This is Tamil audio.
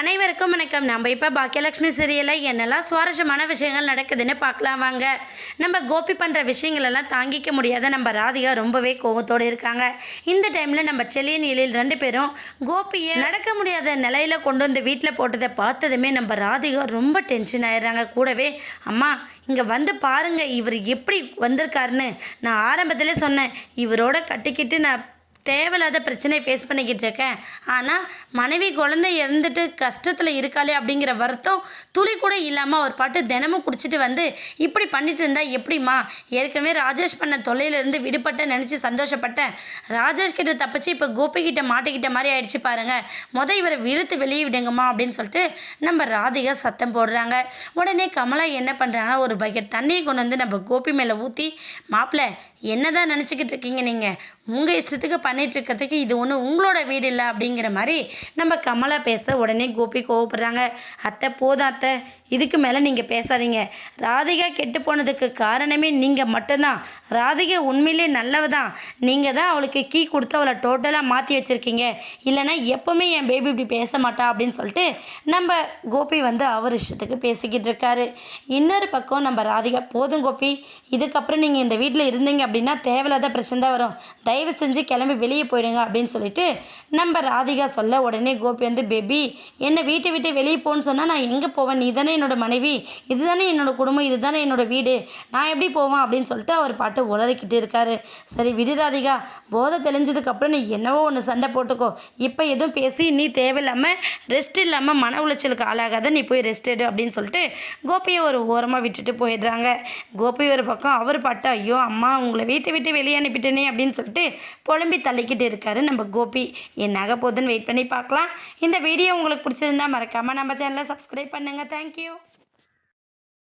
அனைவருக்கும் வணக்கம். நம்ம இப்போ பாக்கியலட்சுமி சீரியலில் என்னெல்லாம் சுவாரஸ்யமான விஷயங்கள் நடக்குதுன்னு பார்க்கலாம் வாங்க. நம்ம கோபி பண்ணுற விஷயங்களெல்லாம் தாங்கிக்க முடியாத நம்ம ராதிகா ரொம்பவே கோபத்தோடு இருக்காங்க. இந்த டைமில் நம்ம செல்லியன் எழில் 2 பேரும் கோபியை நடக்க முடியாத நிலையில் கொண்டு வந்து வீட்டில் போட்டதை பார்த்ததுமே நம்ம ராதிகா ரொம்ப டென்ஷன் ஆயிடுறாங்க. கூடவே அம்மா இங்கே வந்து பாருங்கள், இவர் எப்படி வந்திருக்காருன்னு நான் ஆரம்பத்திலே சொன்னேன். இவரோட கட்டிக்கிட்டு நான் தேவையில்லாத பிரச்சனையை ஃபேஸ் பண்ணிக்கிட்டு இருக்கேன். ஆனால் மனைவி குழந்தை இறந்துட்டு கஷ்டத்தில் இருக்காளே அப்படிங்கிற வருத்தம் துளி கூட இல்லாமல் ஒரு பாட்டு தினமும் குடிச்சிட்டு வந்து இப்படி பண்ணிட்டு இருந்தா எப்படிம்மா? ஏற்கனவே ராஜேஷ் பண்ண தொல்லையிலேருந்து விடுபட்ட நினச்சி சந்தோஷப்பட்டேன். ராஜேஷ் கிட்ட தப்பிச்சு இப்போ கோபி கிட்ட மாட்டிக்கிட்ட மாதிரி ஆயிடுச்சு பாருங்கள். இவரை இழுத்து வெளியே விடுங்கம்மா அப்படின்னு சொல்லிட்டு நம்ம ராதிகா சத்தம் போடுறாங்க. உடனே கமலா என்ன பண்ணுறாங்கன்னா ஒரு பக்கெட் தண்ணியை கொண்டு வந்து நம்ம கோபி மேலே ஊற்றி, மாப்பிள்ளை என்னதான் நினச்சிக்கிட்டு இருக்கீங்க, நீங்கள் உங்கள் இஷ்டத்துக்கு பண்ணிகிட்ருக்கிறதுக்கு இது ஒன்றும் உங்களோட வீடு இல்லை அப்படிங்கிற மாதிரி நம்ம கமலா பேச உடனே கோபி கோவப்படுறாங்க. அத்தை போதும் அத்தை, இதுக்கு மேலே நீங்கள் பேசாதீங்க. ராதிகா கெட்டு போனதுக்கு காரணமே நீங்கள் மட்டும்தான். ராதிகா உண்மையிலே நல்லவ தான். நீங்கள் தான் அவளுக்கு கீ கொடுத்து அவளை டோட்டலாக மாற்றி வச்சுருக்கீங்க. இல்லைனா எப்போவுமே என் பேபி இப்படி பேச மாட்டா அப்படின்னு சொல்லிட்டு நம்ம கோபி வந்து அவர் இஷ்டத்துக்கு பேசிக்கிட்டு இருக்காரு. இன்னொரு பக்கம் நம்ம ராதிகா, போதும் கோபி, இதுக்கப்புறம் நீங்கள் இந்த வீட்டில் இருந்தீங்க அப்படின்னா தேவையில்லாத பிரச்சனை தான் வரும். தயவு செஞ்சு கிளம்பி வெளியே போயிடுங்க அப்படின்னு சொல்லிட்டு நம்ம ராதிகா சொல்ல உடனே கோபி வந்து, பேபி என்னை வீட்டை விட்டு வெளியே போன்னு சொன்னால் நான் எங்கே போவேன்? நீ தானே என்னோட மனைவி, இதுதானே என்னோட குடும்பம், இதுதானே என்னோட வீடு, நான் எப்படி போவேன் அப்படின்னு சொல்லிட்டு அவர் பாட்டு உளறிக்கிட்டு இருக்காரு. சரி விடு ராதிகா, போதை தெளிஞ்சதுக்கப்புறம் நீ என்னவோ ஒன்று சண்டை போட்டுக்கோ. இப்போ எதுவும் பேசி நீ தேவையில்லாமல் ரெஸ்ட் இல்லாமல் மன உளைச்சலுக்கு ஆளாகாத, நீ போய் ரெஸ்ட் எடு அப்படின்னு சொல்லிட்டு கோபியை ஒரு ஓரமாக விட்டுட்டு போயிடுறாங்க. கோபி ஒரு பக்கம் அவர் பாட்டு, ஐயோ அம்மா உங்களை வீட்டை விட்டு வெளியே அனுப்பிட்டேனே அப்படின்னு சொல்லிட்டு புலம்பி தள்ளிக்கிட்டு இருக்காரு நம்ம கோபி. என்னாக போகுதுன்னு வெயிட் பண்ணி பார்க்கலாம். இந்த வீடியோ உங்களுக்கு பிடிச்சிருந்தா மறக்காமல் நம்ம சேனலை சப்ஸ்கிரைப் பண்ணுங்கள். தேங்க்யூ.